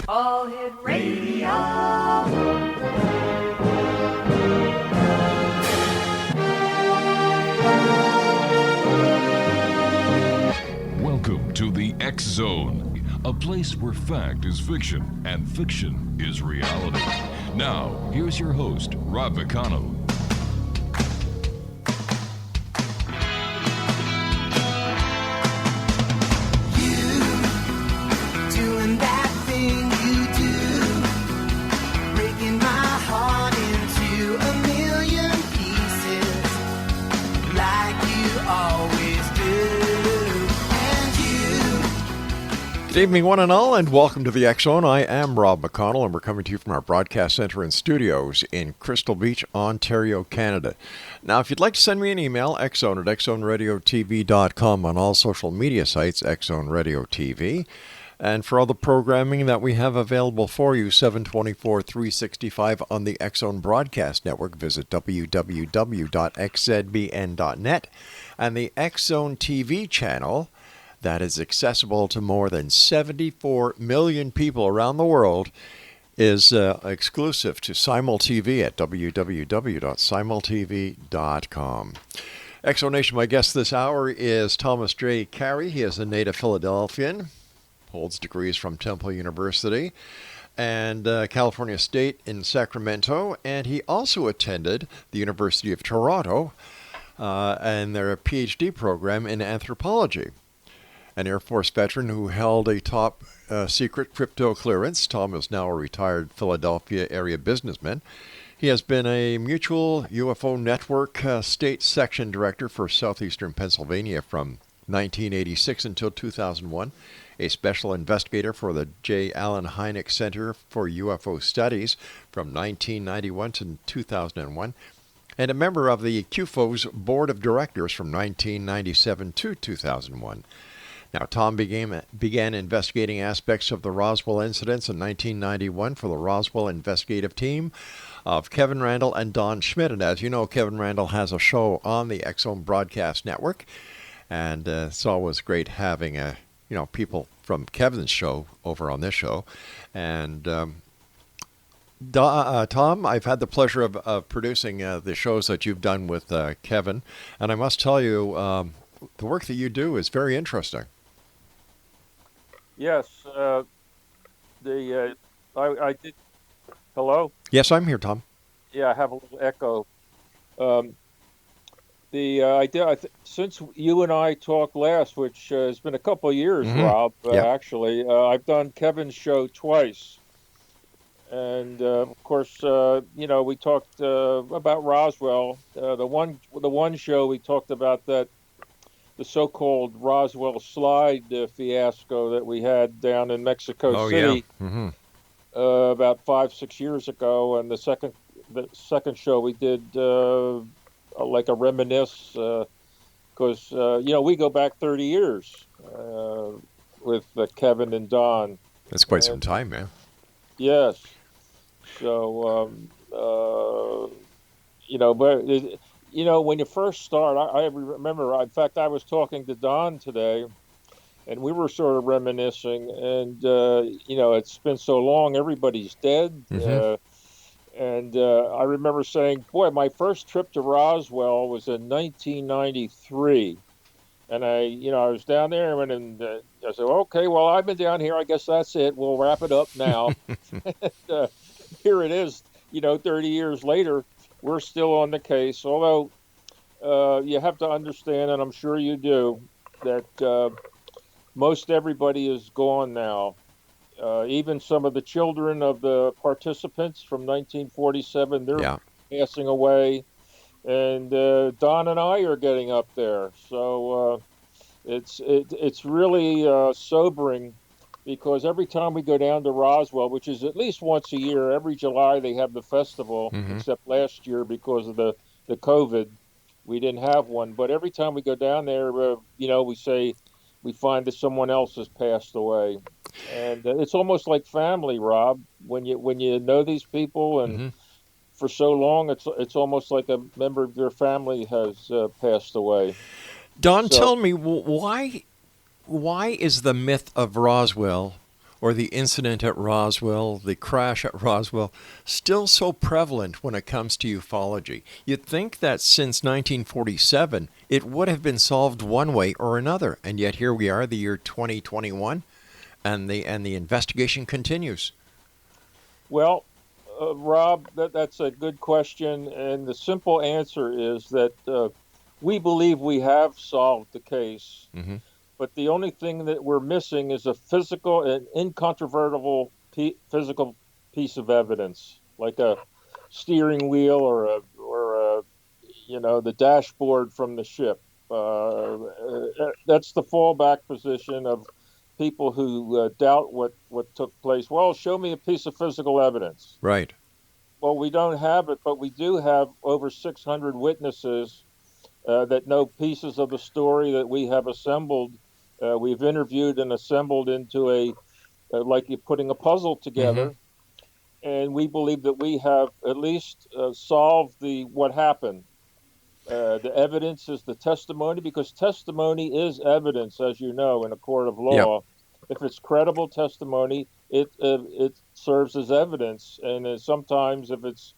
All Hit Radio. Welcome to the X Zone, a place where fact is fiction and fiction is reality. Now, here's your host, Rob McConnell. Good evening, one and all, and welcome to the X Zone. I am Rob McConnell, and we're coming to you from our broadcast center and studios in Crystal Beach, Ontario, Canada. Now, if you'd like to send me an email, xzone at xzoneradiotv.com, on all social media sites, Xzone Radio TV. And for all the programming that we have available for you, 724, 365 on the X Zone Broadcast Network, visit www.xzbn.net. And the X Zone TV channel, that is accessible to more than 74 million people around the world, is exclusive to Simul TV at www.simultv.com. Exonation, my guest this hour is Thomas J. CAREY. He is a native Philadelphian, holds degrees from Temple University and California State in Sacramento, and he also attended the University of Toronto and their PhD program in anthropology. An Air Force veteran who held a top secret crypto clearance, Tom is now a retired Philadelphia area businessman. He has been a Mutual UFO Network state section director for Southeastern Pennsylvania from 1986 until 2001, a special investigator for the J. Allen Hynek Center for UFO Studies from 1991 to 2001, and a member of the CUFOS Board of Directors from 1997 to 2001. Now, Tom began investigating aspects of the Roswell incidents in 1991 for the Roswell investigative team of Kevin Randle and Don Schmitt. And as you know, Kevin Randle has a show on the X Zone Broadcast Network, and it's always great having people from Kevin's show over on this show. And Tom, I've had the pleasure of producing the shows that you've done with Kevin, and I must tell you, the work that you do is very interesting. Yes, I did. Hello? Yes, I'm here, Tom. Yeah, I have a little echo. Since you and I talked last, which has been a couple of years, Rob, actually, I've done Kevin's show twice. And, of course, we talked about Roswell. The one show we talked about the so-called Roswell slide fiasco that we had down in Mexico City about 5-6 years ago, and the second show we did like a reminisce because we go back 30 years with Kevin and Don. That's quite some time, man. Yes. So when you first start, I remember, in fact, I was talking to Don today, and we were sort of reminiscing, and, it's been so long, everybody's dead. And I remember saying, boy, my first trip to Roswell was in 1993. And I was down there, and I said, okay, well, I've been down here. I guess that's it. We'll wrap it up now. And, here it is, 30 years later. We're still on the case, although you have to understand, and I'm sure you do, that most everybody is gone now. Even some of the children of the participants from 1947, they're passing away. And Don and I are getting up there. So it's really sobering, because every time we go down to Roswell, which is at least once a year, every July they have the festival, except last year because of the COVID, we didn't have one. But every time we go down there, we say we find that someone else has passed away. And it's almost like family, Rob, when you know these people and for so long, it's almost like a member of your family has passed away. Don, tell me, why is the myth of Roswell or the incident at Roswell, the crash at Roswell, still so prevalent when it comes to ufology? You'd think that since 1947, it would have been solved one way or another, and yet here we are, the year 2021, and the investigation continues. Well, Rob, that's a good question, and the simple answer is that we believe we have solved the case, but the only thing that we're missing is a physical and incontrovertible physical piece of evidence, like a steering wheel or a the dashboard from the ship. That's the fallback position of people who doubt what took place. Well, show me a piece of physical evidence. Right. Well, we don't have it, but we do have over 600 witnesses that know pieces of the story that we have assembled. We've interviewed and assembled into like you're putting a puzzle together. And we believe that we have at least solved what happened. The evidence is the testimony, because testimony is evidence, as you know, in a court of law. Yep. If it's credible testimony, it serves as evidence, and sometimes if it's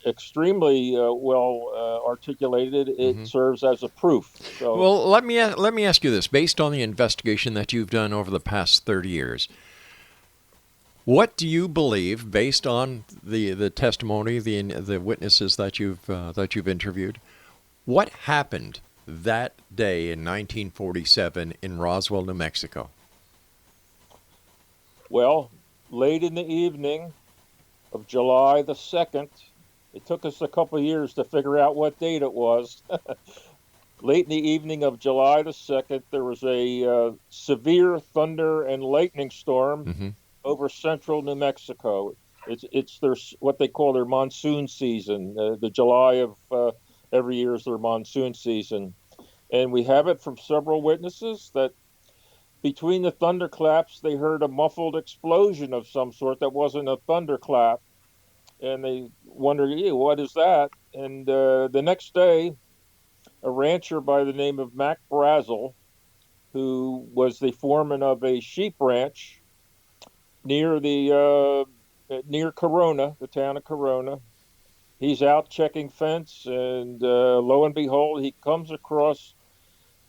extremely well articulated, it serves as a proof. So, well, let me ask you this: based on the investigation that you've done over the past 30 years, what do you believe, based on the testimony, the witnesses that you've interviewed, what happened that day in 1947 in Roswell, New Mexico? Well, late in the evening of July the 2nd, it took us a couple of years to figure out what date it was. Late in the evening of July the 2nd, there was a severe thunder and lightning storm over central New Mexico. It's their what they call their monsoon season. The July of every year is their monsoon season. And we have it from several witnesses that between the thunderclaps, they heard a muffled explosion of some sort that wasn't a thunderclap. And they wondered, what is that? And the next day, a rancher by the name of Mac Brazel, who was the foreman of a sheep ranch near Corona, the town of Corona, he's out checking fence, and lo and behold, he comes across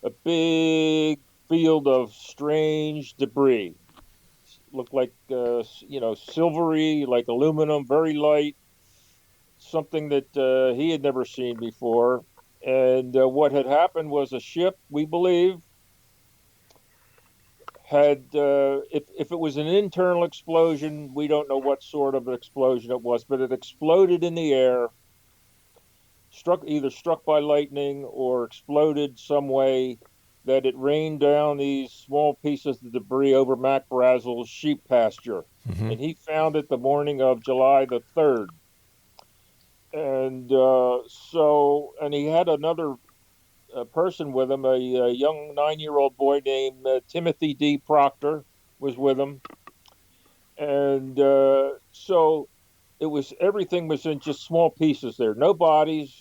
a big field of strange debris. Looked like silvery, like aluminum, very light, something that he had never seen before. And what had happened was a ship, we believe, had if it was an internal explosion, we don't know what sort of explosion it was, but it exploded in the air, either struck by lightning or exploded some way that it rained down these small pieces of debris over Mac Brazel's sheep pasture. And he found it the morning of July the 3rd. And and he had another person with him, a young 9-year-old boy named Timothy D. Proctor was with him. And so everything was in just small pieces there. No bodies,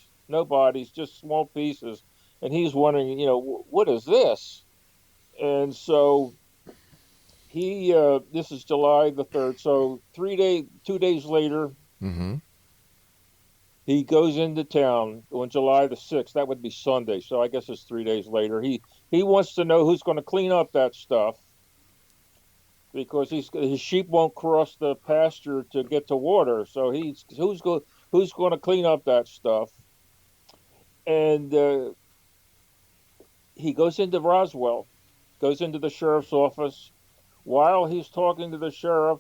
just small pieces. And he's wondering, what is this? And so this is July the 3rd. So 2 days later, he goes into town on July the 6th. That would be Sunday. So I guess it's 3 days later. He wants to know who's going to clean up that stuff, because his sheep won't cross the pasture to get to water. So who's going to clean up that stuff? And he goes into Roswell, goes into the sheriff's office. While he's talking to the sheriff,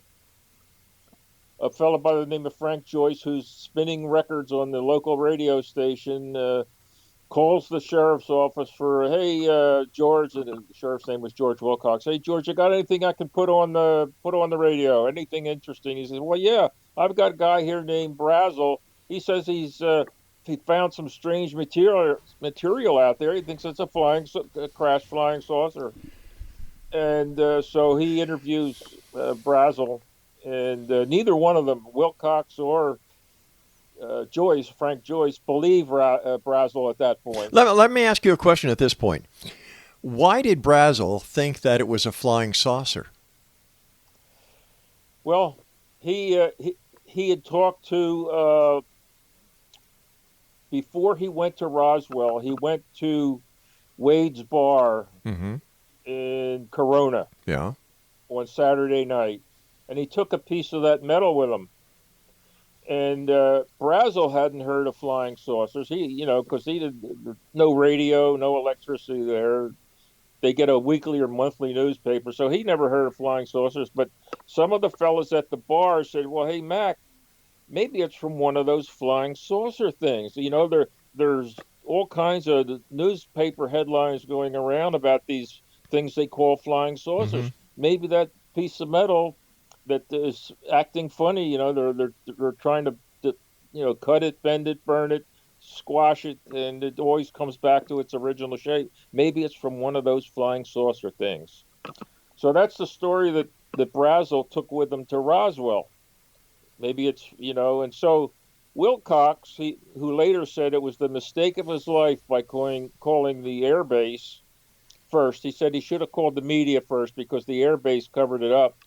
a fellow by the name of Frank Joyce, who's spinning records on the local radio station, calls the sheriff's office for, hey, George, and the sheriff's name was George Wilcox. Hey, George, you got anything I can put on the radio? Anything interesting? He says, well, yeah, I've got a guy here named Brazel. He says he found some strange material out there. He thinks it's a crashed flying saucer. And so he interviews Brazel, and neither one of them, Wilcox or Frank Joyce, believe Brazel at that point. Let me ask you a question at this point. Why did Brazel think that it was a flying saucer? Well, he had talked to before he went to Roswell. He went to Wade's bar in Corona on Saturday night, and he took a piece of that metal with him. And Brazel hadn't heard of flying saucers. Because he did no radio, no electricity there. They get a weekly or monthly newspaper, so he never heard of flying saucers. But some of the fellas at the bar said, "Well, hey Mac, maybe it's from one of those flying saucer things." There's all kinds of newspaper headlines going around about these things they call flying saucers. Maybe that piece of metal that is acting funny, they're trying to cut it, bend it, burn it, squash it, and it always comes back to its original shape. Maybe it's from one of those flying saucer things. So that's the story that Brazel took with him to Roswell. Maybe it's, and so Wilcox, who later said it was the mistake of his life by calling the air base first. He said he should have called the media first because the air base covered it up.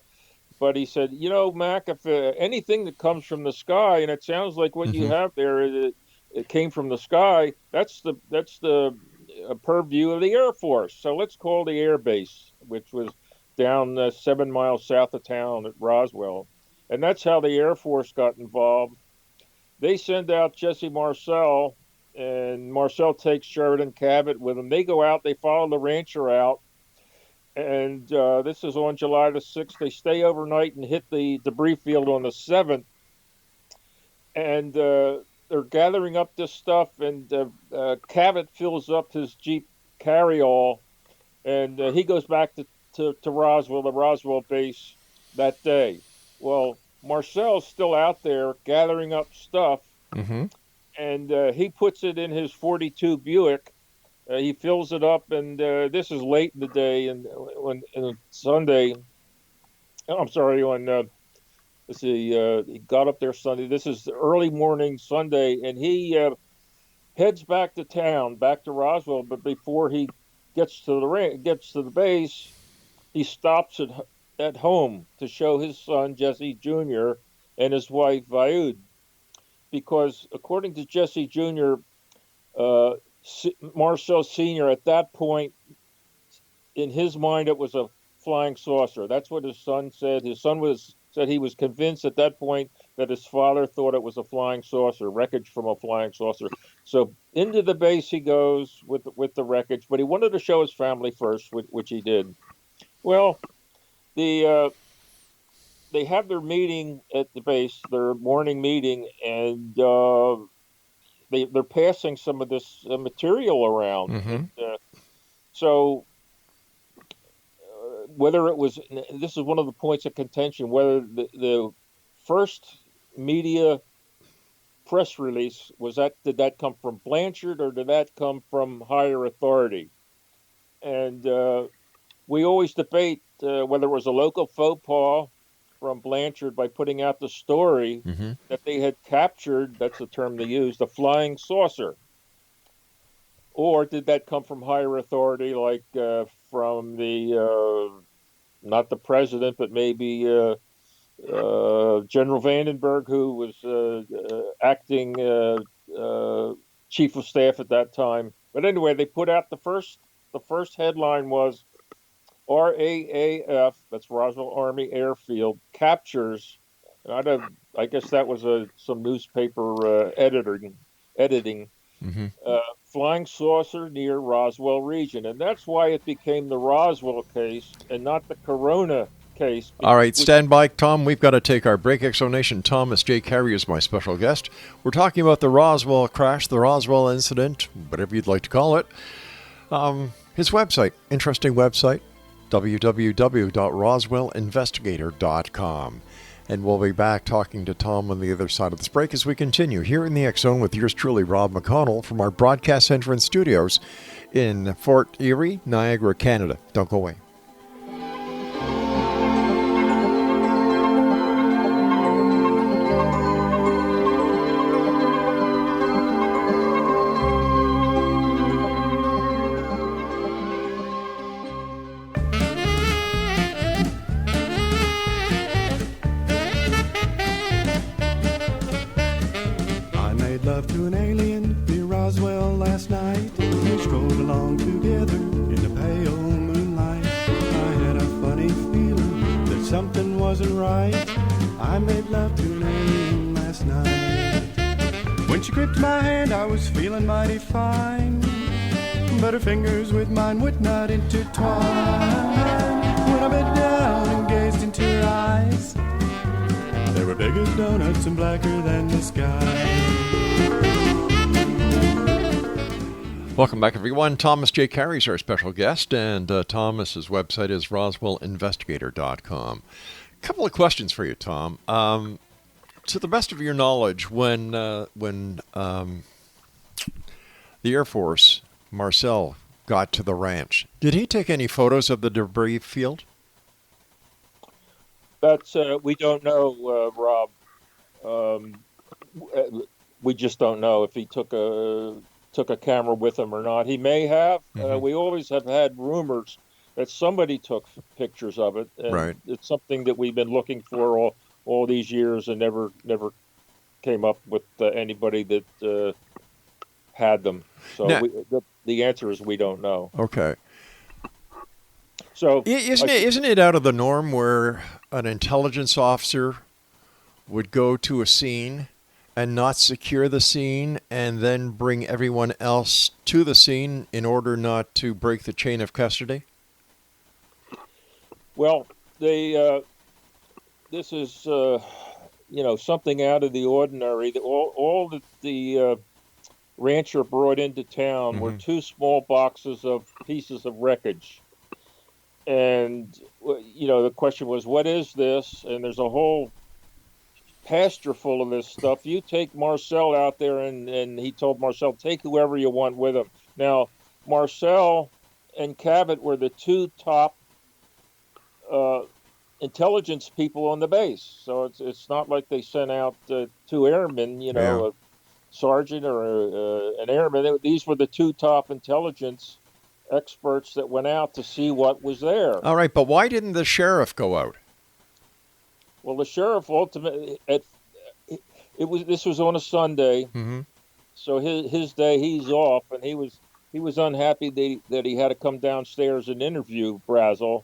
But he said, Mac, if anything that comes from the sky, and it sounds like what you have there, it came from the sky, that's the purview of the Air Force. So let's call the air base, which was down 7 miles south of town at Roswell. And that's how the Air Force got involved. They send out Jesse Marcel, and Marcel takes Sheridan Cabot with him. They go out, they follow the rancher out, and this is on July the 6th. They stay overnight and hit the debris field on the 7th, and they're gathering up this stuff, and Cabot fills up his Jeep carryall, and he goes back to Roswell, the Roswell base, that day. Well, Marcel's still out there gathering up stuff, and he puts it in his 42 Buick. He fills it up, and this is late in the day, and on Sunday, I'm sorry, on he got up there Sunday. This is early morning Sunday, and he heads back to town, back to Roswell. But before he gets to the base, he stops at home to show his son Jesse Jr. and his wife Viud, because according to Jesse Jr., Marcel Sr. at that point, in his mind, it was a flying saucer. That's what his son said. His son said he was convinced at that point that his father thought it was a flying saucer, wreckage from a flying saucer. So into the base he goes with the wreckage, but he wanted to show his family first, which he did. Well, they have their meeting at the base, their morning meeting, and they're passing some of this material around. And, so whether it was, this is one of the points of contention, whether the first media press release did that come from Blanchard or did that come from higher authority? And we always debate whether it was a local faux pas from Blanchard by putting out the story that they had captured, that's the term they used, a flying saucer. Or did that come from higher authority, like from the, not the president, but maybe General Vandenberg, who was acting chief of staff at that time. But anyway, they put out the first headline was RAAF, that's Roswell Army Airfield, captures, and I guess that was some newspaper editing, flying saucer near Roswell region. And that's why it became the Roswell case and not the Corona case. All right, stand by, Tom. We've got to take our break. Exonation. Thomas J. CAREY is my special guest. We're talking about the Roswell crash, the Roswell incident, whatever you'd like to call it. His website, interesting website, www.roswellinvestigator.com. And we'll be back talking to Tom on the other side of this break as we continue here in the X Zone with yours truly, Rob McConnell, from our broadcast center and studios in Fort Erie, Niagara, Canada. Don't go away. wasn't right. I made love to Lane last night. When she gripped my hand, I was feeling mighty fine, but her fingers with mine would not intertwine. When I bent down and gazed into her eyes, they were big as donuts and blacker than the sky. Welcome back, everyone. Thomas J. Carey is our special guest, and Thomas's website is roswellinvestigator.com. A couple of questions for you, Tom. To the best of your knowledge, when the Air Force, Marcel, got to the ranch, did he take any photos of the debris field? That's we don't know, Rob. We just don't know if he took a camera with him or not. He may have. We always have had rumors that somebody took pictures of it. And right. It's something that we've been looking for all these years and never came up with anybody that had them. So now, the answer is we don't know. Okay. So isn't it out of the norm where an intelligence officer would go to a scene and not secure the scene and then bring everyone else to the scene in order not to break the chain of custody? Well, this is something out of the ordinary. All that the rancher brought into town were two small boxes of pieces of wreckage. And, the question was, what is this? And there's a whole pasture full of this stuff. You take Marcel out there, and he told Marcel, take whoever you want with him. Now, Marcel and Cabot were the two top intelligence people on the base. So it's not like they sent out two airmen, a sergeant or an airman. These were the two top intelligence experts that went out to see what was there. All right, but why didn't the sheriff go out? Well, the sheriff ultimately, this was on a Sunday, so his day he's off, and he was unhappy that he had to come downstairs and interview Brazel,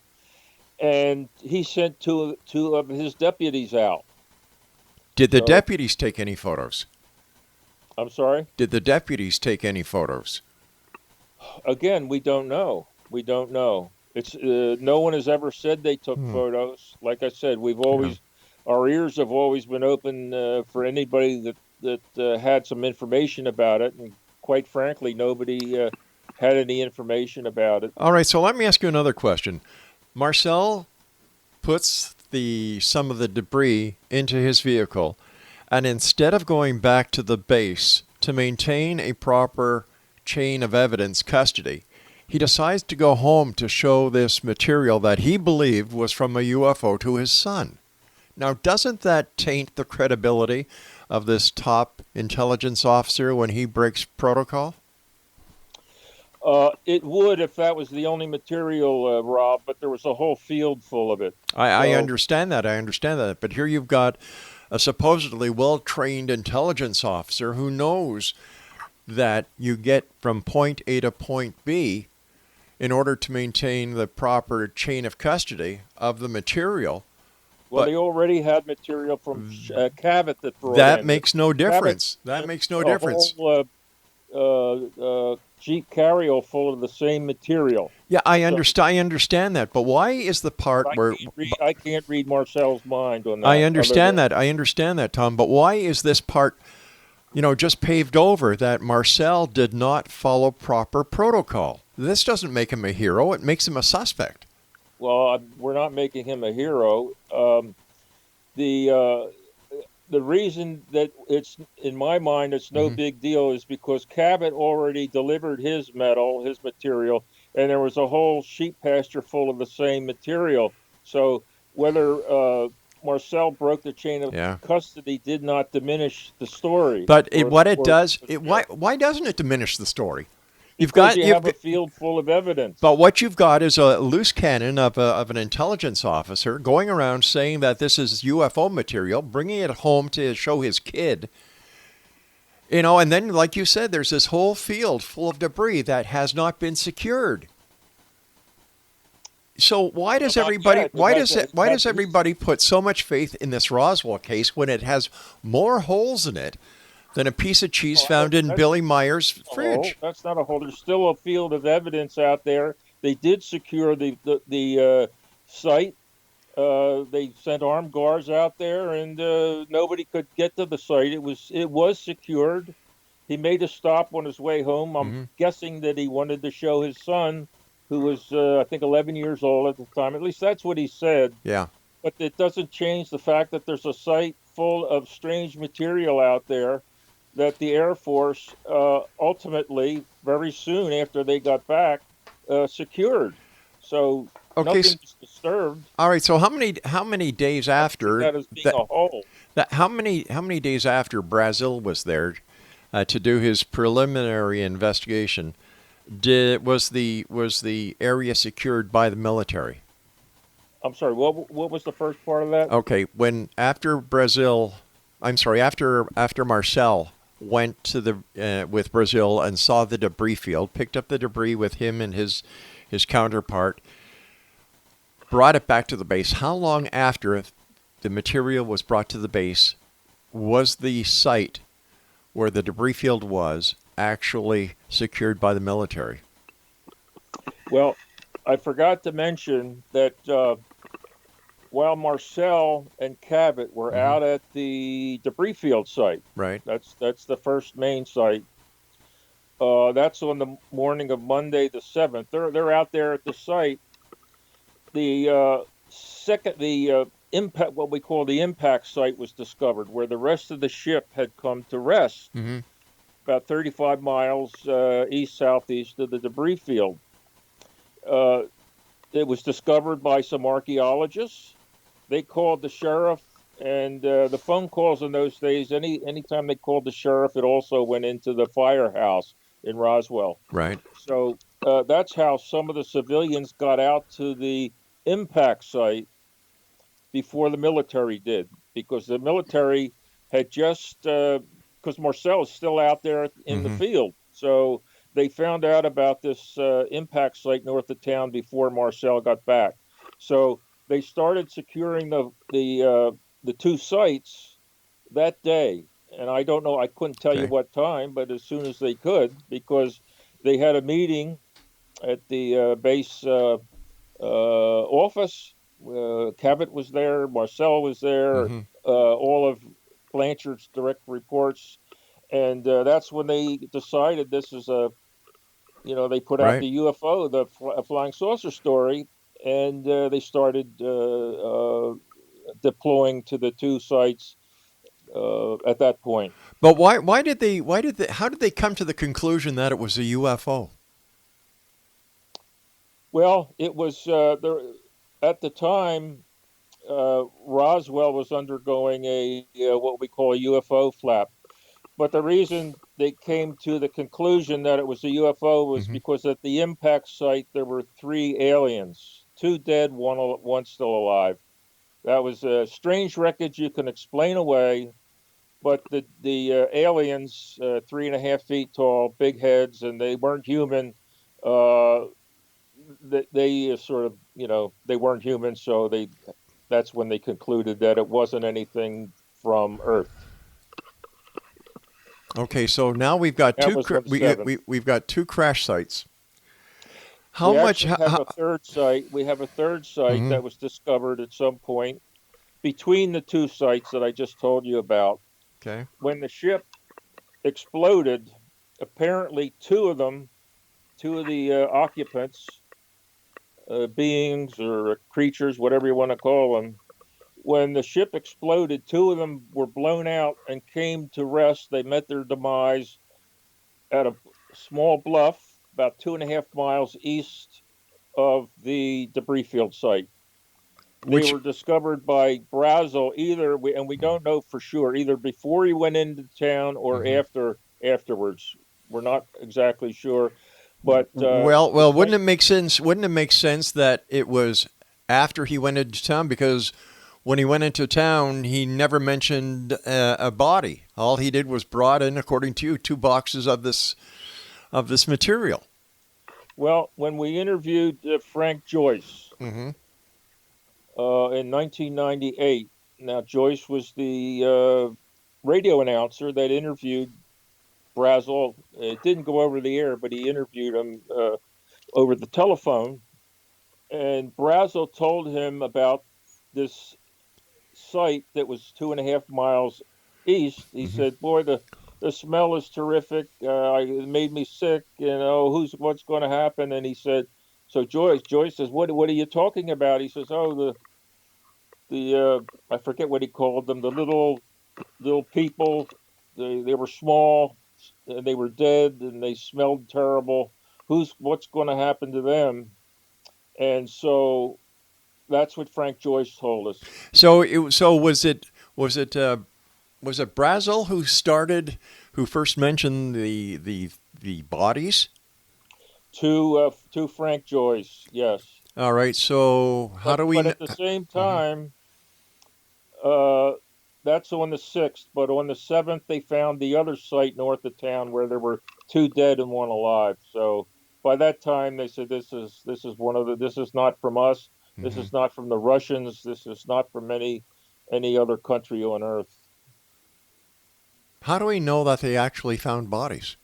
and he sent two of his deputies out. Did the deputies take any photos? I'm sorry? Did the deputies take any photos? Again, we don't know. We don't know. It's no one has ever said they took photos. Like I said, we've always our ears have always been open for anybody that had some information about it, and quite frankly, nobody had any information about it. All right, so let me ask you another question. Marcel puts some of the debris into his vehicle, and instead of going back to the base to maintain a proper chain of evidence custody, he decides to go home to show this material that he believed was from a UFO to his son. Now, doesn't that taint the credibility of this top intelligence officer when he breaks protocol? It would if that was the only material, Rob, but there was a whole field full of it. I understand that. But here you've got a supposedly well-trained intelligence officer who knows that you get from point A to point B in order to maintain the proper chain of custody of the material. Well, they already had material from Cabot that brought that in. Makes no difference. That makes no difference. Whole, Jeep carryall full of the same material. Yeah, I understand that. But why is the part where I can't read Marcel's mind on that? I understand that, Tom. But why is this part, just paved over that Marcel did not follow proper protocol? This doesn't make him a hero. It makes him a suspect. Well, we're not making him a hero. The reason that it's, in my mind, it's no big deal is because Cabot already delivered his material, and there was a whole sheep pasture full of the same material. So whether Marcel broke the chain of custody did not diminish the story. But why doesn't it diminish the story? You have a field full of evidence. But what you've got is a loose cannon of an intelligence officer going around saying that this is UFO material, bringing it home to show his kid. And then, like you said, there's this whole field full of debris that has not been secured. So why does Not everybody yet. why It does has- it, why it does has- everybody put so much faith in this Roswell case when it has more holes in it than a piece of cheese found in that's- Billy Meyer's a fridge? hole. That's not a hole. There's still a field of evidence out there. They did secure the site. They sent armed guards out there, and nobody could get to the site. It was secured. He made a stop on his way home. I'm guessing that he wanted to show his son, who was I think 11 years old at the time. At least that's what he said. Yeah. But it doesn't change the fact that there's a site full of strange material out there that the Air Force ultimately, very soon after they got back, secured. So Okay, nothing was disturbed. All right. So how many days after That as being a whole. how many days after Brazil was there to do his preliminary investigation was the area secured by the military? I'm sorry. What was the first part of that? Okay, after Marcel went to the with Brazil and saw the debris field, picked up the debris with him and his counterpart, brought it back to the base. How long after the material was brought to the base was the site where the debris field was actually secured by the military? Well, I forgot to mention that while Marcel and Cabot were out at the debris field site, Right. that's the first main site. That's on the morning of Monday the 7th. They're out there at the site. The impact, what we call the impact site, was discovered, where the rest of the ship had come to rest, about 35 miles east-southeast of the debris field. It was discovered by some archaeologists. They called the sheriff, and the phone calls in those days, anytime they called the sheriff, it also went into the firehouse in Roswell. Right. So that's how some of the civilians got out to the impact site before the military did, because the military had just, because Marcel is still out there in the field. So they found out about this impact site north of town before Marcel got back. So they started securing the two sites that day. And I don't know, I couldn't tell you what time, but as soon as they could, because they had a meeting at the base office. Cabot was there, Marcel was there, all of Blanchard's direct reports. And that's when they decided this is they put out the UFO, the flying saucer story, and they started deploying to the two sites at that point. But how did they come to the conclusion that it was a UFO? Well, it was there at the time. Roswell was undergoing a what we call a UFO flap, but the reason they came to the conclusion that it was a UFO was because at the impact site there were 3 aliens, 2 dead, one still alive. That was a strange wreckage you can explain away, but the aliens, 3.5 feet tall, big heads, and they weren't human. They sort of, they weren't human, so that's when they concluded that it wasn't anything from Earth. Okay, so now we've got we've got 2 crash sites. How much? We have a third site. We have a third site that was discovered at some point between the 2 sites that I just told you about. Okay. When the ship exploded, apparently 2 of the occupants, beings or creatures, whatever you want to call them, when the ship exploded, 2 of them were blown out and came to rest. They met their demise at a small bluff about 2.5 miles east of the debris field site. They were discovered by Brazil and we don't know for sure, either before he went into town or afterwards. We're not exactly sure. But wouldn't it make sense? Wouldn't it make sense that it was after he went into town? Because when he went into town, he never mentioned a body. All he did was brought in, according to you, 2 boxes of this material. Well, when we interviewed Frank Joyce, Mm-hmm. In 1998. Now, Joyce was the radio announcer that interviewed Brazel. It didn't go over the air, but he interviewed him over the telephone. And Brazel told him about this site that was 2.5 miles east. He Mm-hmm. said, "Boy, the smell is terrific. It made me sick. What's going to happen?" And he said, "So Joyce says, what are you talking about?" He says, "Oh, the I forget what he called them, the little people. They were small, and they were dead, and they smelled terrible. What's going to happen to them?" And so that's what Frank Joyce told us. So was it Brazel who first mentioned the bodies? To Frank Joyce, yes. All right. So how do we? But at the same time, that's on the 6th. But on the 7th, they found the other site north of town where there were 2 dead and 1 alive. So by that time, they said this is this is not from us. This is not from the Russians. This is not from any other country on Earth. How do we know that they actually found bodies?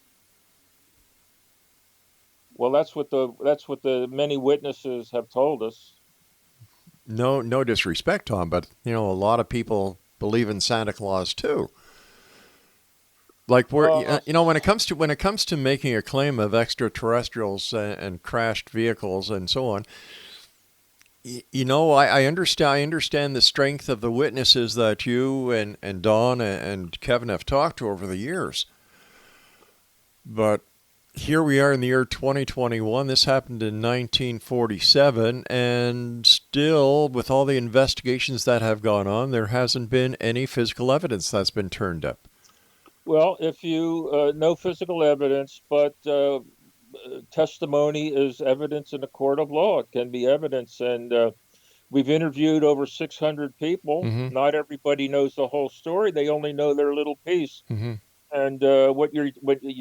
Well, that's what the many witnesses have told us. No disrespect, Tom, but a lot of people believe in Santa Claus too. Like when it comes to making a claim of extraterrestrials and crashed vehicles and so on, I understand the strength of the witnesses that you and Don and Kevin have talked to over the years. But here we are in the year 2021. This happened in 1947, and still, with all the investigations that have gone on, there hasn't been any physical evidence that's been turned up. Well, if you no physical evidence, but testimony is evidence in a court of law. It can be evidence, and we've interviewed over 600 people. Mm-hmm. Not everybody knows the whole story; they only know their little piece. Mm-hmm. And what you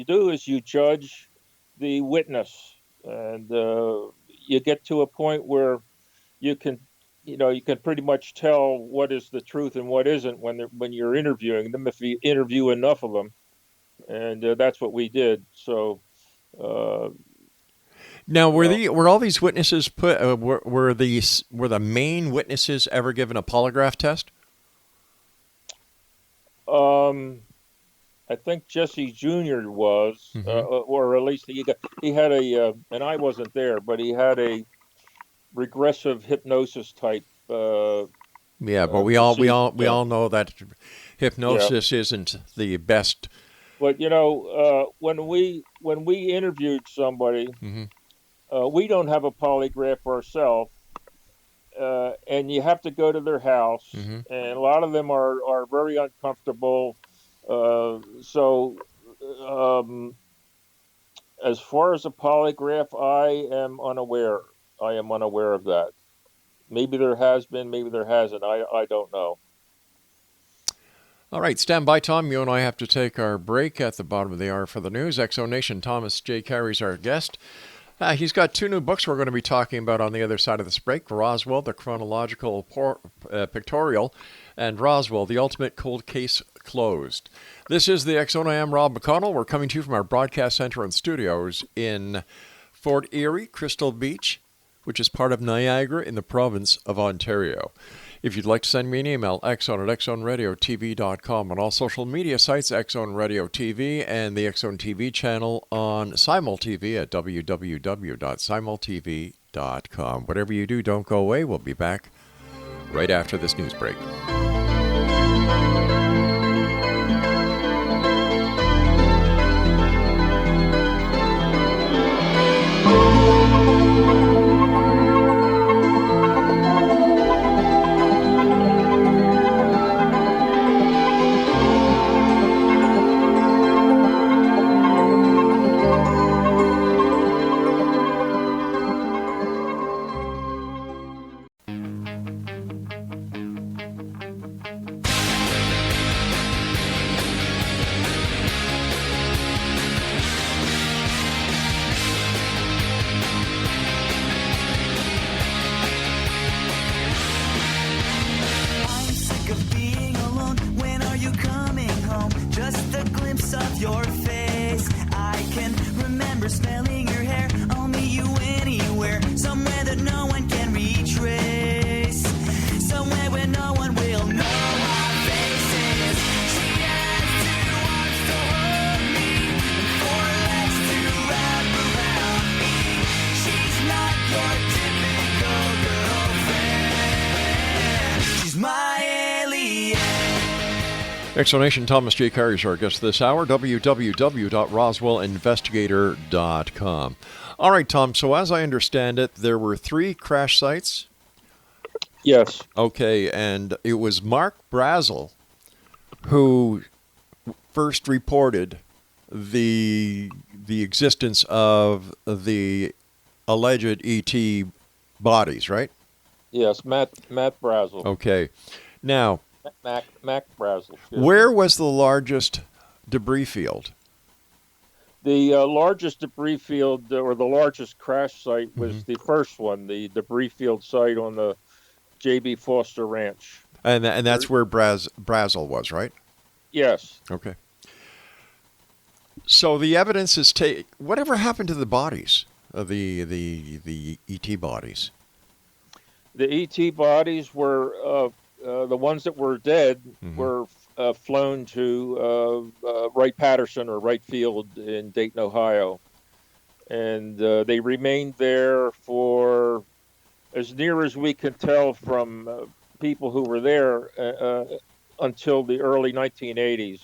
do is you judge the witness, and you get to a point where you can pretty much tell what is the truth and what isn't when you're interviewing them, if you interview enough of them, and that's what we did. So now, were all these witnesses put? Were the main witnesses ever given a polygraph test? I think Jesse Jr. was, Mm-hmm. or at least he had a, and I wasn't there, but he had a regressive hypnosis type. Yeah, but we all know that hypnosis isn't the best. But when we interviewed somebody, Mm-hmm. We don't have a polygraph ourselves, and you have to go to their house, Mm-hmm. and a lot of them are very uncomfortable. So as far as a polygraph, I am unaware of that. Maybe there has been, maybe there hasn't. I don't know. All right, stand by, Tom. You and I have to take our break at the bottom of the hour for the news. Exonation, Thomas J. Carey's our guest. He's got 2 new books we're going to be talking about on the other side of this break. Roswell, the Chronological Pictorial, and Roswell, the Ultimate Cold Case Closed. This is the X Zone. I am Rob McConnell. We're coming to you from our broadcast center and studios in Fort Erie, Crystal Beach, which is part of Niagara in the province of Ontario. If you'd like to send me an email, xzone@xzoneradiotv.com. On all social media sites, Xzone Radio TV, and the Xzone TV channel on SimulTV at www.simultv.com. Whatever you do, don't go away. We'll be back right after this news break. with your face. I can remember smelling your hair. I'll meet you anywhere, somewhere that no one can retrace, somewhere where no one will know my face is. She has two arms to hold me and four legs to wrap around me. She's not your typical girlfriend. She's my alien. Explanation. Thomas J. Carey is our guest this hour. www.roswellinvestigator.com. All right, Tom. So as I understand it, there were 3 crash sites. Yes. Okay, and it was Mark Brazel who first reported the existence of the alleged ET bodies, right? Yes, Matt Brazel. Okay. Now, Mac Brazel. where was the largest debris field? The largest debris field, or the largest crash site, was the first one, the debris field site on the J.B. Foster Ranch. And that's where Brazel was, right? Yes. Okay. So the evidence is whatever happened to the bodies of the ET bodies? The ET bodies were the ones that were dead were flown to Wright-Patterson or Wright Field in Dayton, Ohio. And they remained there for, as near as we can tell from people who were there, until the early 1980s.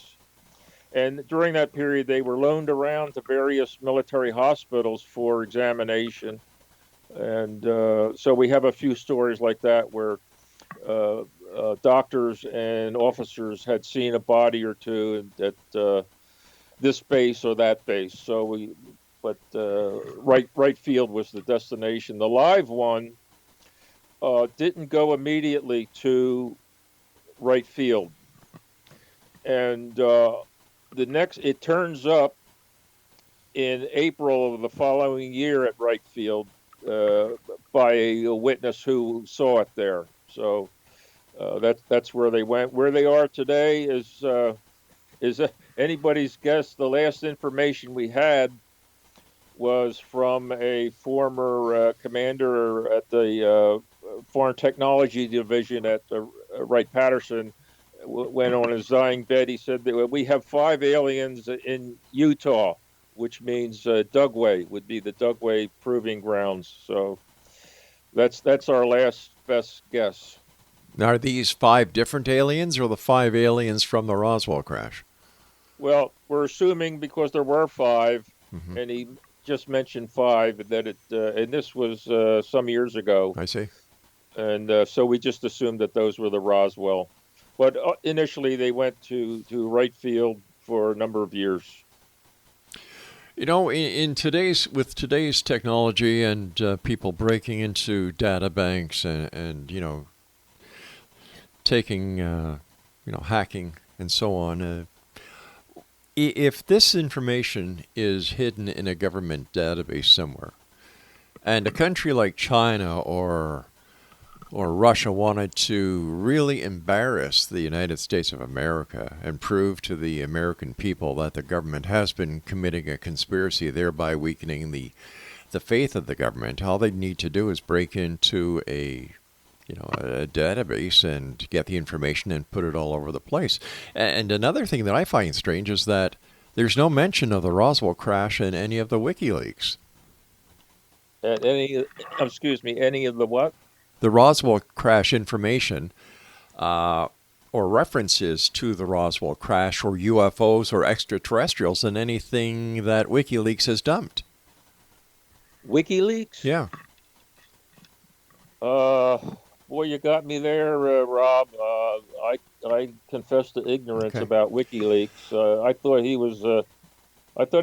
And during that period, they were loaned around to various military hospitals for examination. And so we have a few stories like that where doctors and officers had seen a body or two at this base or that base. So Wright Field was the destination. The live one didn't go immediately to Wright Field, and it turns up in April of the following year at Wright Field by a witness who saw it there. So that's where they went. Where they are today is anybody's guess. The last information we had was from a former commander at the Foreign Technology Division at Wright-Patterson. Went on his dying bed. He said that we have 5 aliens in Utah, which means Dugway would be the Dugway proving grounds. So that's our last best guess. Now, are these 5 different aliens or the 5 aliens from the Roswell crash? Well, we're assuming because there were 5, and he just mentioned 5, that and this was some years ago. I see. And so we just assumed that those were the Roswell. But initially they went to Wright Field for a number of years. You know, with today's technology and people breaking into data banks and taking, hacking and so on, if this information is hidden in a government database somewhere, and a country like China or Russia wanted to really embarrass the United States of America and prove to the American people that the government has been committing a conspiracy, thereby weakening the faith of the government, all they need to do is break into a database and get the information and put it all over the place. And another thing that I find strange is that there's no mention of the Roswell crash in any of the WikiLeaks. Any of the what? The Roswell crash information or references to the Roswell crash or UFOs or extraterrestrials in anything that WikiLeaks has dumped. WikiLeaks? Yeah. Boy, you got me there, Rob. I confess to ignorance about WikiLeaks. I thought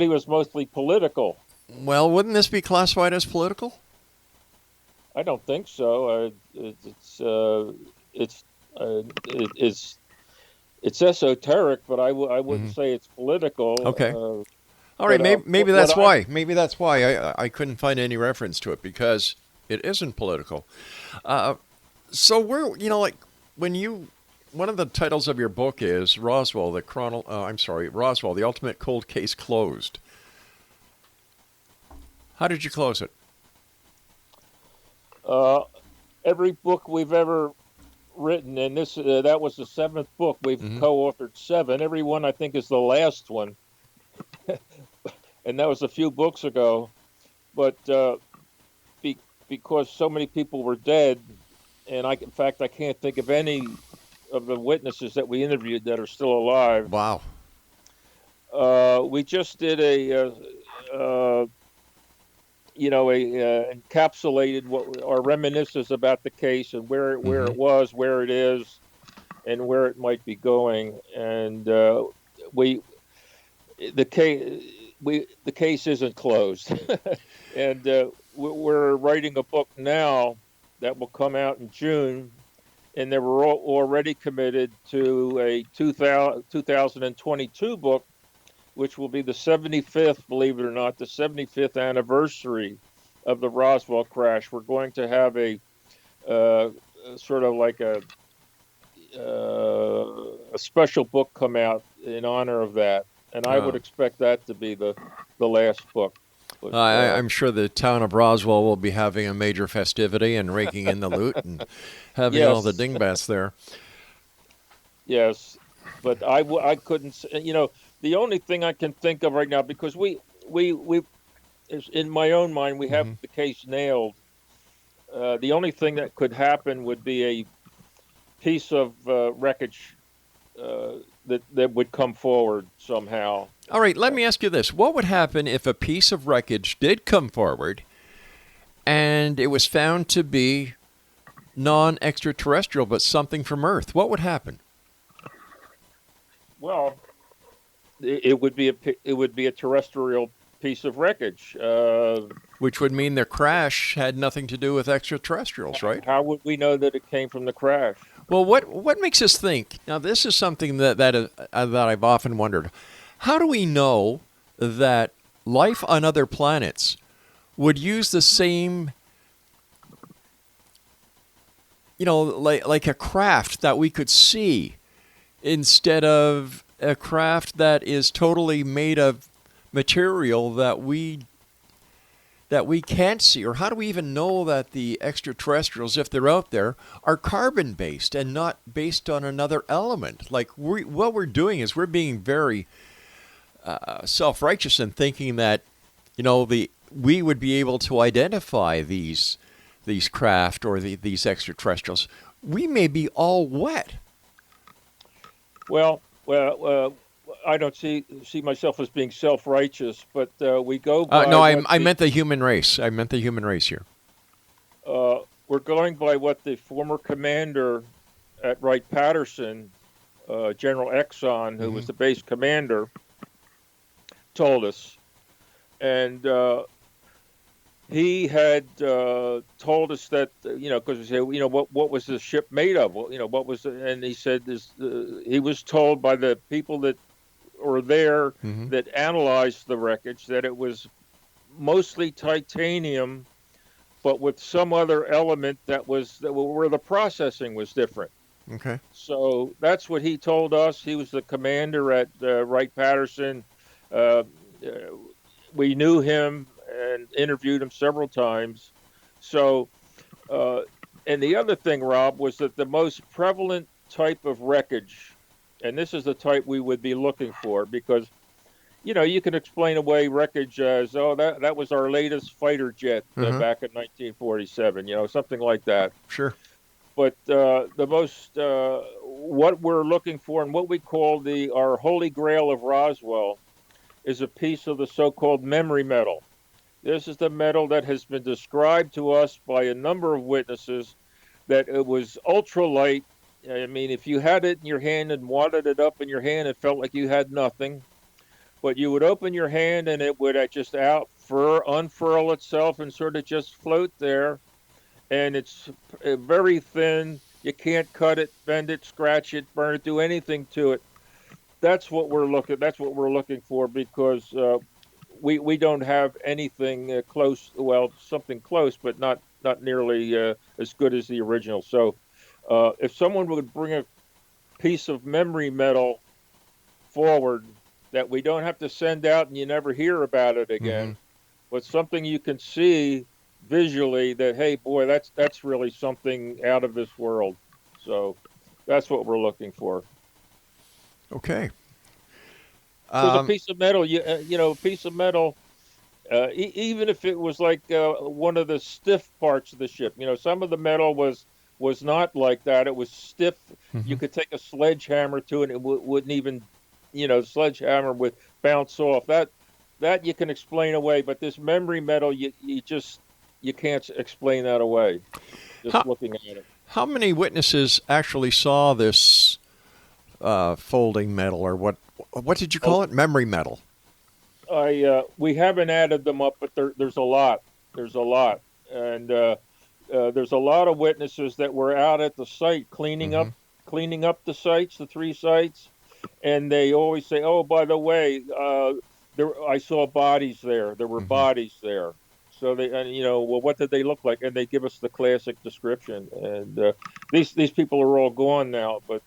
he was mostly political. Well, wouldn't this be classified as political? I don't think so. It's esoteric, but I wouldn't say it's political. Okay. All right. Maybe that's why. Maybe that's why I couldn't find any reference to it, because it isn't political. So when you one of the titles of your book is Roswell, Roswell, the ultimate cold case closed. How did you close it? Every book we've ever written, and that was the 7th book. We've co-authored 7. Every one, I think, is the last one. And that was a few books ago. But because so many people were dead, and in fact, I can't think of any of the witnesses that we interviewed that are still alive. Wow. We just did encapsulated our reminiscences about the case and where it was, where it is, and where it might be going. And the case isn't closed. And we're writing a book now that will come out in June, and they were already committed to a 2022 book, which will be the 75th, believe it or not, the 75th anniversary of the Roswell crash. We're going to have a sort of like a special book come out in honor of that, and I would expect that to be the last book. But, I'm sure the town of Roswell will be having a major festivity and raking in the loot and having all the dingbats there. Yes, but I couldn't. The only thing I can think of right now, because we in my own mind we have the case nailed. The only thing that could happen would be a piece of wreckage that would come forward somehow. All right, let me ask you this. What would happen if a piece of wreckage did come forward and it was found to be non-extraterrestrial but something from Earth? What would happen? Well, it would be a terrestrial piece of wreckage. Which would mean their crash had nothing to do with extraterrestrials, right? How would we know that it came from the crash? Well, what makes us think? Now, this is something that I've often wondered. How do we know that life on other planets would use the same, like a craft that we could see instead of a craft that is totally made of material that we can't see? Or how do we even know that the extraterrestrials, if they're out there, are carbon-based and not based on another element? Like, what we're doing is we're being very self-righteous in thinking that, we would be able to identify these craft or these extraterrestrials. We may be all wet. Well, I don't see myself as being self-righteous, but we go by... No, I meant the human race. I meant the human race here. We're going by what the former commander at Wright-Patterson, General Exxon, who was the base commander, told us. And he had told us that, because we said, what was the ship made of? Well, what was it? And he said he was told by the people that were there that analyzed the wreckage that it was mostly titanium, but with some other element where the processing was different. Okay. So that's what he told us. He was the commander at Wright-Patterson. We knew him and interviewed him several times. So, and the other thing, Rob, was that the most prevalent type of wreckage, and this is the type we would be looking for, because, you can explain away wreckage as, that was our latest fighter jet back in 1947, something like that. Sure. But the most, what we're looking for and what we call our holy grail of Roswell is a piece of the so-called memory metal. This is the metal that has been described to us by a number of witnesses that it was ultralight. I mean, if you had it in your hand and wadded it up in your hand, it felt like you had nothing. But you would open your hand and it would just unfurl itself and sort of just float there. And it's very thin. You can't cut it, bend it, scratch it, burn it, do anything to it. That's what we're looking for, because we don't have anything close. Well, something close, but not nearly as good as the original. So, if someone would bring piece of memory metal forward that we don't have to send out and you never hear about it again, but something you can see visually that, hey, boy, that's really something out of this world. So that's what we're looking for. Okay. Because a piece of metal, a piece of metal, even if it was like one of the stiff parts of the ship, some of the metal was not like that. It was stiff. You could take a sledgehammer to it, and it wouldn't even, sledgehammer would bounce off. That you can explain away, but this memory metal, you can't explain that away. Just looking at it. How many witnesses actually saw this folding metal, or what did you call it? Memory metal. We haven't added them up, but there's a lot. There's a lot, and there's a lot of witnesses that were out at the site cleaning up the sites, the 3 sites, and they always say, "Oh, by the way, I saw bodies there. There were bodies there." So they, well, what did they look like? And they give us the classic description. And these people are all gone now, but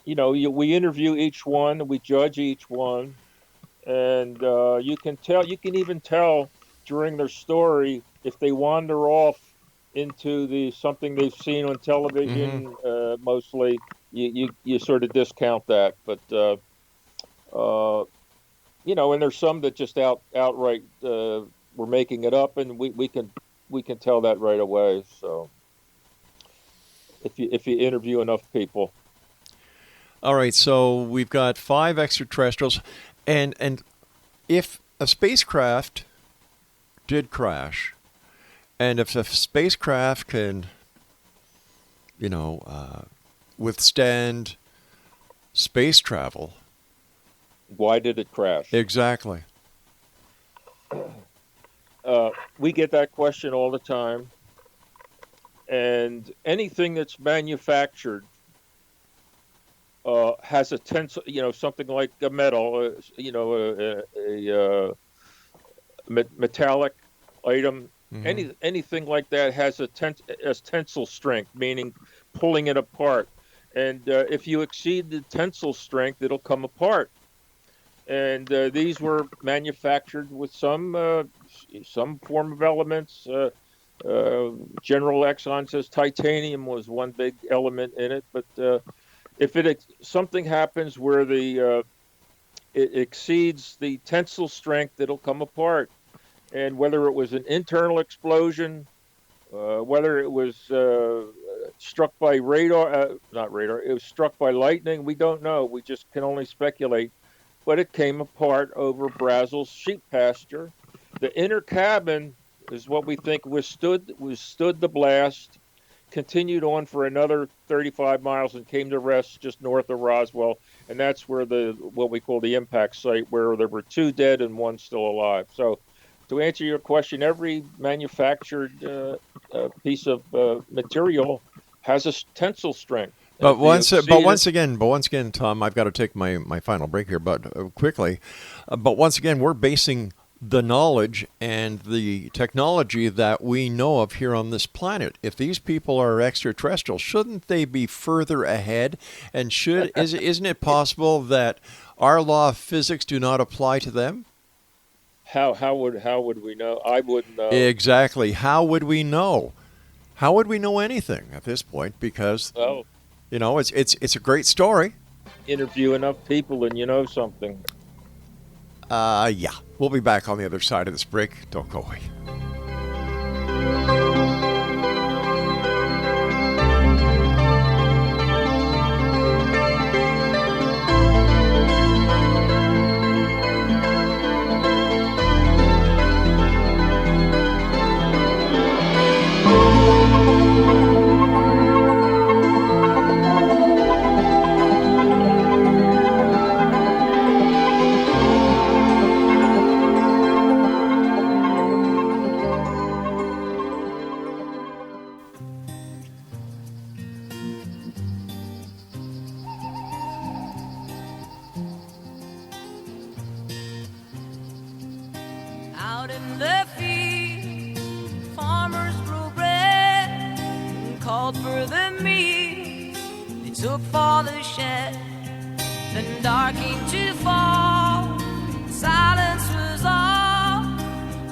we interview each one, we judge each one, and you can even tell during their story if they wander off into something they've seen on television. Mostly, you sort of discount that, but and there's some that just outright we're making it up, and we can tell that right away. So if you interview enough people. All right, so we've got 5 extraterrestrials, and if a spacecraft did crash, and if a spacecraft can, withstand space travel, why did it crash? Exactly. We get that question all the time, and anything that's manufactured has a tensile, something like a metal, a metallic item. Anything like that has a tensile strength, meaning pulling it apart. And if you exceed the tensile strength, it'll come apart. And these were manufactured with some form of elements. General Exxon says titanium was one big element in it, but if something happens where it exceeds the tensile strength, it'll come apart. And whether it was an internal explosion, whether it was struck by not radar, it was struck by lightning, we don't know. We just can only speculate. But it came apart over Brazel's sheep pasture. The inner cabin is what we think withstood the blast, continued on for another 35 miles and came to rest just north of Roswell, and that's where what we call the impact site, where there were 2 dead and 1 still alive. So to answer your question, every manufactured piece of material has a tensile strength. But once again, Tom, I've got to take my final break here, but quickly. But once again, we're basing the knowledge and the technology that we know of here on this planet. If these people are extraterrestrial, shouldn't they be further ahead? And isn't it possible that our law of physics do not apply to them? How would we know? I wouldn't know. Exactly. How would we know? How would we know anything at this point? Because it's a great story. Interview enough people and you know something. Yeah. We'll be back on the other side of this break. Don't go away. Out in the field, farmers grow bread and called for the meal took for the shed. Then dark came to fall. Silence was all.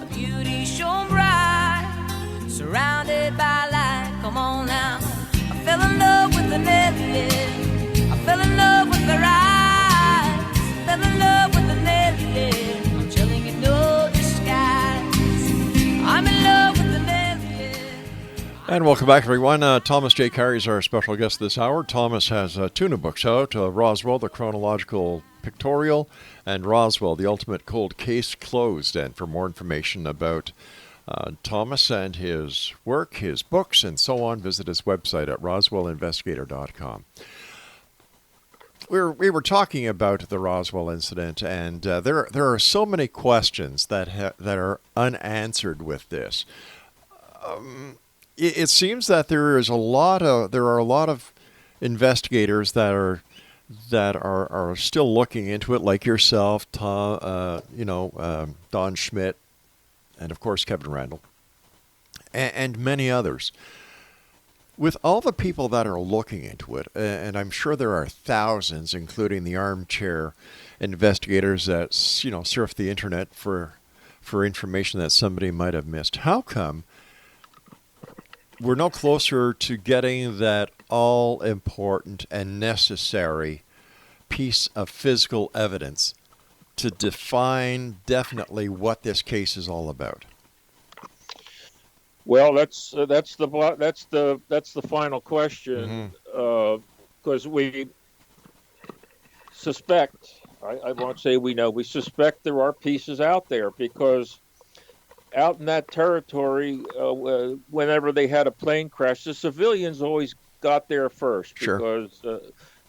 A beauty shone bright, surrounded by light. Come on now. I fell in love with an alien. I fell in love with their eyes. Fell in love with an alien. I'm telling you, no disguise. I'm in love with an alien. And welcome back, everyone. Thomas J. Carey is our special guest this hour. Thomas has two new books out, Roswell, the Chronological Pictorial, and Roswell, the Ultimate Cold Case Closed. And for more information about Thomas and his work, his books, and so on, visit his website at roswellinvestigator.com. We were talking about the Roswell incident, and there are so many questions that are unanswered with this. It seems that there are a lot of investigators that are still looking into it, like yourself, Don Schmitt, and of course Kevin Randle, and many others. With all the people that are looking into it, and I'm sure there are thousands, including the armchair investigators that surf the internet for information that somebody might have missed. How come we're no closer to getting that all-important and necessary piece of physical evidence to define definitely what this case is all about? Well, that's the final question, because we suspect. I won't say we know. We suspect there are pieces out there, because out in that territory, whenever they had a plane crash, the civilians always got there first. Sure. Because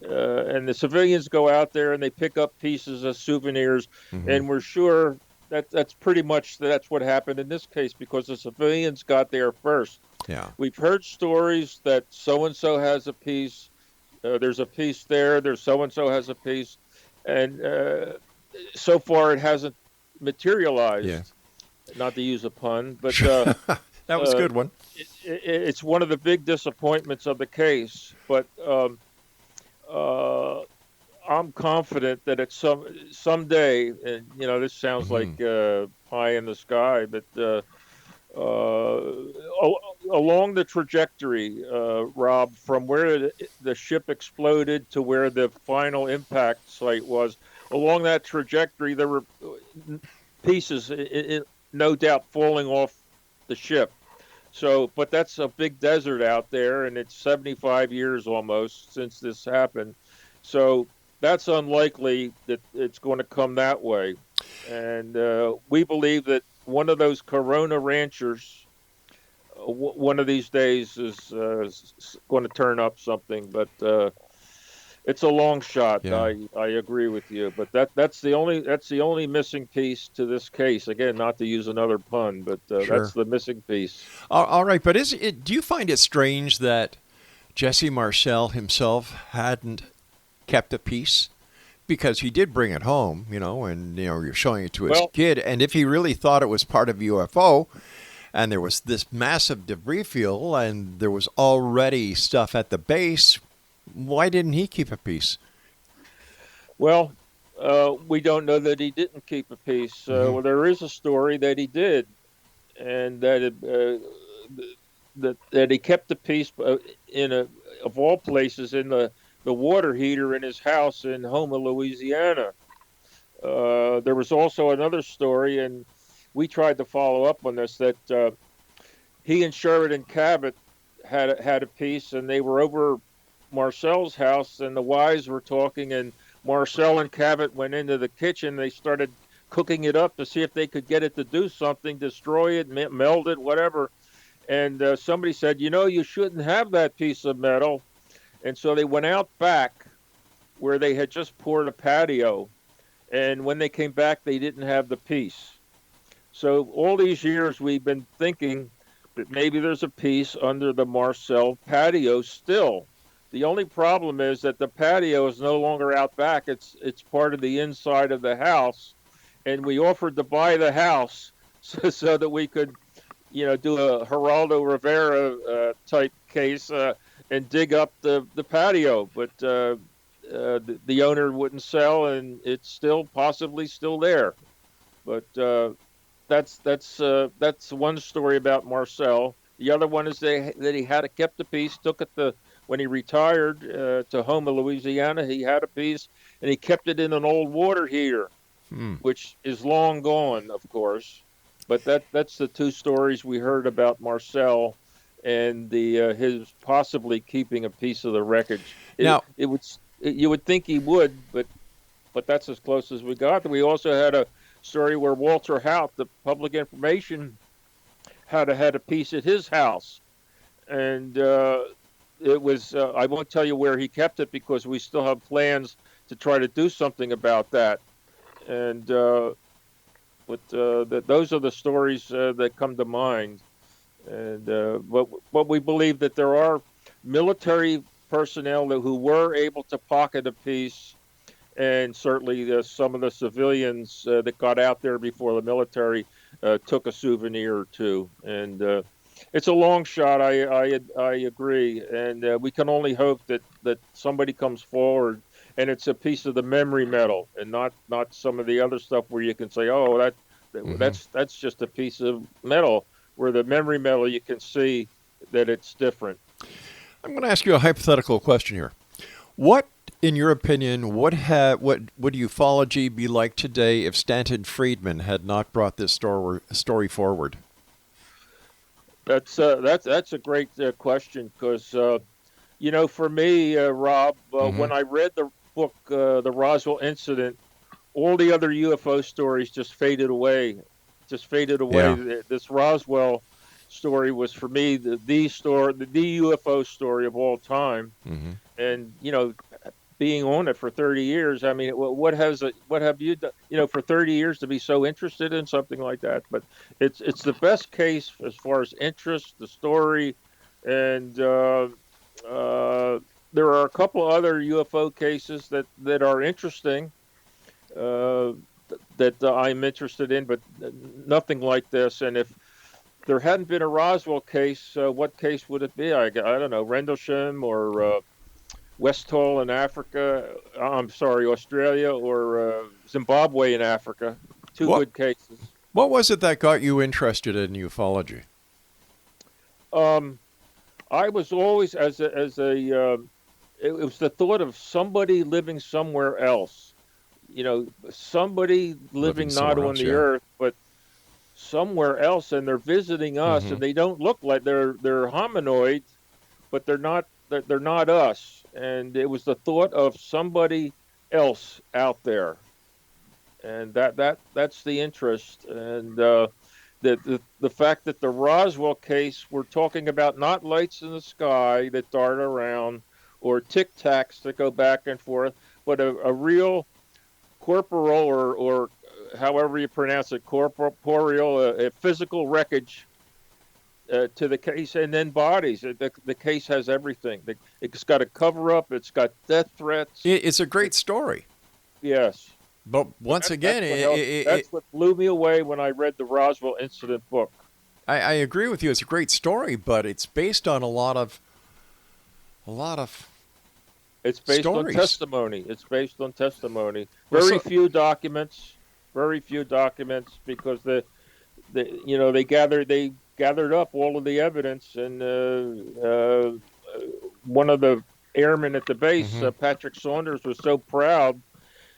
and the civilians go out there and they pick up pieces of souvenirs, and we're sure that's pretty much what happened in this case, because the civilians got there first. Yeah. We've heard stories that so-and-so has a piece, there's a piece there, there's so-and-so has a piece, and so far it hasn't materialized. Yeah. Not to use a pun, but that was a good one. It's one of the big disappointments of the case, but I'm confident that at someday, and this sounds like pie in the sky, but along the trajectory, Rob, from where the ship exploded to where the final impact site was, along that trajectory, there were pieces, no doubt, falling off the ship. So, but that's a big desert out there, and it's 75 years almost since this happened. So that's unlikely that it's going to come that way. And we believe that one of those Corona ranchers, one of these days, is going to turn up something. But it's a long shot. Yeah. I agree with you. But that's the only missing piece to this case. Again, not to use another pun, but Sure. that's the missing piece. All right, but do you find it strange that Jesse Marcel himself hadn't kept a piece? Because he did bring it home, and you're showing it to his kid. And if he really thought it was part of UFO, and there was this massive debris field, and there was already stuff at the base, why didn't he keep a piece? Well, we don't know that he didn't keep a piece. Well, there is a story that he did, and that he kept the piece of all places, in the water heater in his house in Houma, Louisiana. There was also another story, and we tried to follow up on this, that he and Sheridan Cabot had a piece, and they were over Marcel's house, and the wives were talking, and Marcel and Cabot went into the kitchen. They started cooking it up to see if they could get it to do something, destroy it, meld it, whatever. And somebody said, you shouldn't have that piece of metal. And so they went out back where they had just poured a patio. And when they came back, they didn't have the piece. So all these years we've been thinking that maybe there's a piece under the Marcel patio still. The only problem is that the patio is no longer out back. It's part of the inside of the house. And we offered to buy the house so that we could, do a Geraldo Rivera type case. and dig up the patio, but the owner wouldn't sell, and it's still possibly still there. But that's one story about Marcel. The other one is that he had kept a piece, took it when he retired to Houma, Louisiana. He had a piece, and he kept it in an old water heater, which is long gone, of course. But that's the two stories we heard about Marcel and his possibly keeping a piece of the wreckage. You would think he would, but that's as close as we got. We also had a story where Walter Hout, the public information, had a piece at his house, and it was I won't tell you where he kept it because we still have plans to try to do something about that. And those are the stories that come to mind. And but we believe that there are military personnel who were able to pocket a piece, and certainly some of the civilians that got out there before the military took a souvenir or two. And it's a long shot, I agree, and we can only hope that somebody comes forward and it's a piece of the memory metal and not some of the other stuff where you can say, oh, that's just a piece of metal, where the memory metal you can see that it's different. I'm going to ask you a hypothetical question here. What, in your opinion, would ufology be like today if Stanton Friedman had not brought this story forward? That's a great question, because for me, Rob, when I read the book, The Roswell Incident, all the other UFO stories just faded away. Yeah. This Roswell story was, for me, the UFO story of all time. Mm-hmm. And being on it for 30 years, I mean, what have you done? For 30 years to be so interested in something like that. But it's the best case as far as interest, the story, and there are a couple other UFO cases that are interesting that I'm interested in, but nothing like this. And if there hadn't been a Roswell case, what case would it be? I don't know, Rendlesham or Westall in Africa. I'm sorry, Australia, or Zimbabwe in Africa. Two good cases. What was it that got you interested in ufology? I was always it was the thought of somebody living somewhere else. Somebody living not on the earth, but somewhere else, and they're visiting us, and they don't look like they're hominoid, but they're not us. And it was the thought of somebody else out there, and that's the interest. And the fact that the Roswell case, we're talking about not lights in the sky that dart around or tic tacs that go back and forth, but a real corporeal or however you pronounce it, corporeal, a physical wreckage to the case, and then bodies. The case has everything. It's got a cover-up. It's got death threats. It's a great story. Yes. But once again, that's what blew me away when I read the Roswell Incident book. I agree with you. It's a great story, but it's based on a lot of It's based stories. on testimony. It's based on testimony. Very few documents, because they gathered up all of the evidence, and one of the airmen at the base, Patrick Saunders, was so proud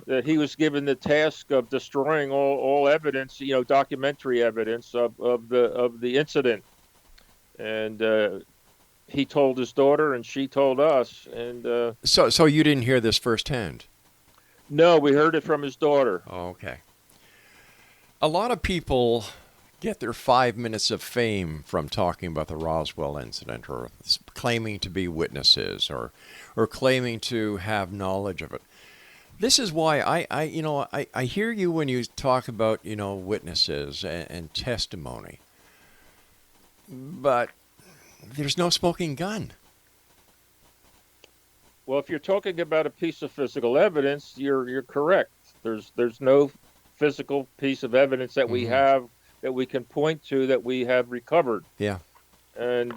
that he was given the task of destroying all evidence, documentary evidence of the incident, and he told his daughter, and she told us, and so you didn't hear this firsthand? No, we heard it from his daughter. Oh, okay. A lot of people get their 5 minutes of fame from talking about the Roswell incident, or claiming to be witnesses, or claiming to have knowledge of it. This is why I hear you when you talk about witnesses and testimony, but there's no smoking gun. Well, if you're talking about a piece of physical evidence, you're correct. There's no physical piece of evidence that we have that we can point to that we have recovered. Yeah. And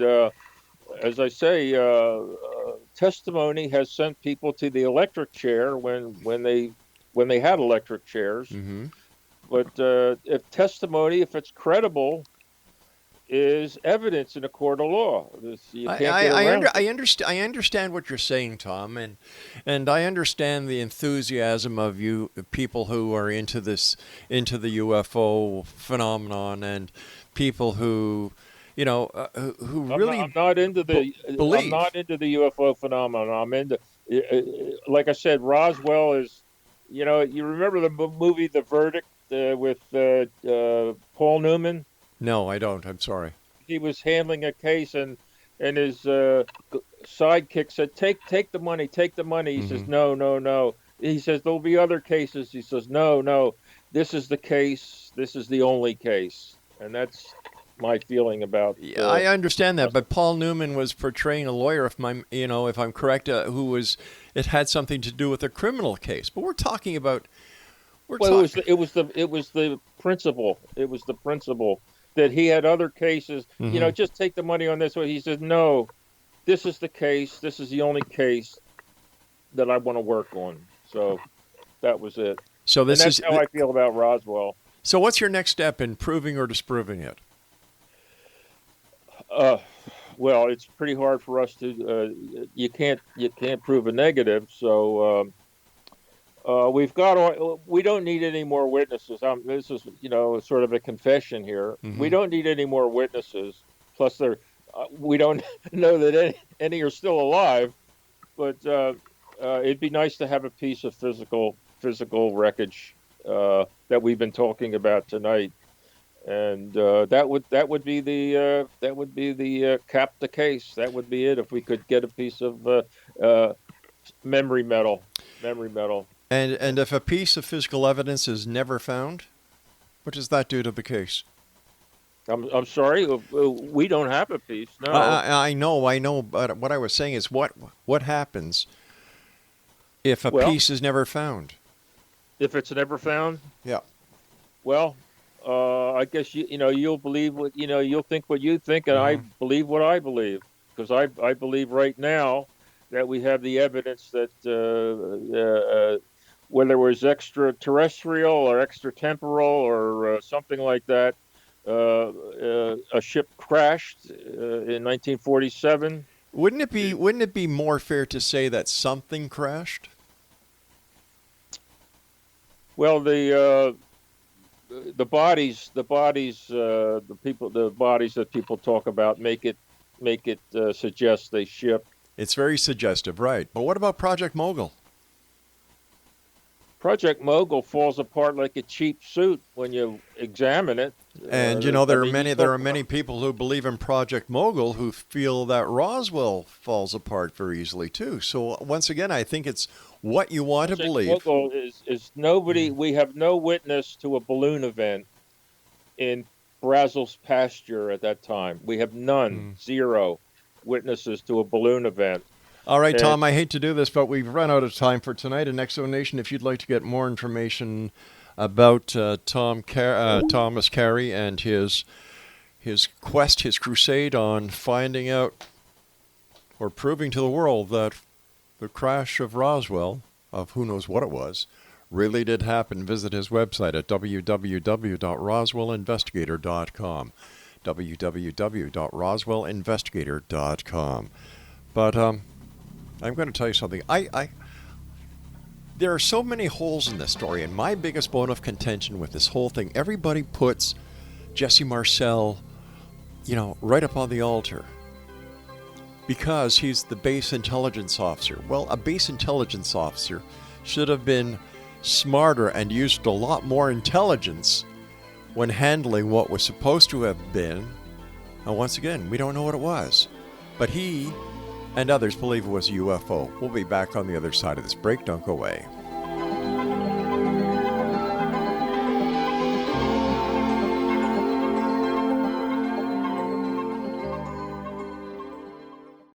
as I say, testimony has sent people to the electric chair when they had electric chairs. Mm-hmm. But if testimony, if it's credible, is evidence in a court of law. You can't get around it. I understand what you're saying, Tom, and I understand the enthusiasm of you people who are into the UFO phenomenon, and people who, who really I'm not into the believe. I'm not into the UFO phenomenon. I'm into, like I said, Roswell is, you remember the movie The Verdict with Paul Newman? No, I don't. I'm sorry. He was handling a case, and his sidekick said, "Take the money, take the money." He says, "No." He says, "There'll be other cases." He says, "No. This is the case. This is the only case." And that's my feeling about. Yeah, I understand that, but Paul Newman was portraying a lawyer, if I'm correct, it had something to do with a criminal case. But we're talking about. It was the principle. It was the principle that he had other cases. Just take the money on this one. He says, "No, this is the case. This is the only case that I want to work on." So that was it. So that's how I feel about Roswell. So what's your next step in proving or disproving it? Well, it's pretty hard for us to. You can't prove a negative. So. We don't need any more witnesses. This is, sort of a confession here. Mm-hmm. We don't need any more witnesses. Plus, we don't know that any are still alive. But it'd be nice to have a piece of physical wreckage that we've been talking about tonight, and that would be the cap the case. That would be it if we could get a piece of memory metal. And if a piece of physical evidence is never found, what does that do to the case? I'm sorry, we don't have a piece. No, I know. But what I was saying is, what happens if a piece is never found? If it's never found, yeah. Well, I guess you'll believe what you'll think what you think, and I believe what I believe, because I believe right now that we have the evidence that. Whether it was extraterrestrial or extratemporal or something like that, a ship crashed in 1947. Wouldn't it be more fair to say that something crashed? Well, the bodies that people talk about make it suggest they shipped. It's very suggestive, right? But what about Project Mogul? Project Mogul falls apart like a cheap suit when you examine it. And there are many people who believe in Project Mogul who feel that Roswell falls apart very easily too. So once again, I think it's what you want to believe. Mogul is nobody. We have no witness to a balloon event in Brazel's pasture at that time. We have none, zero witnesses to a balloon event. All right, Tom, I hate to do this, but we've run out of time for tonight. And Exonation, if you'd like to get more information about Thomas CAREY and his quest, his crusade on finding out or proving to the world that the crash of Roswell, of who knows what it was, really did happen, visit his website at www.roswellinvestigator.com. www.roswellinvestigator.com. But I'm going to tell you something. There are so many holes in this story, and my biggest bone of contention with this whole thing, everybody puts Jesse Marcel, right up on the altar because he's the base intelligence officer. Well, a base intelligence officer should have been smarter and used a lot more intelligence when handling what was supposed to have been. And once again, we don't know what it was, but he and others believe it was a UFO. We'll be back on the other side of this break. Don't go away.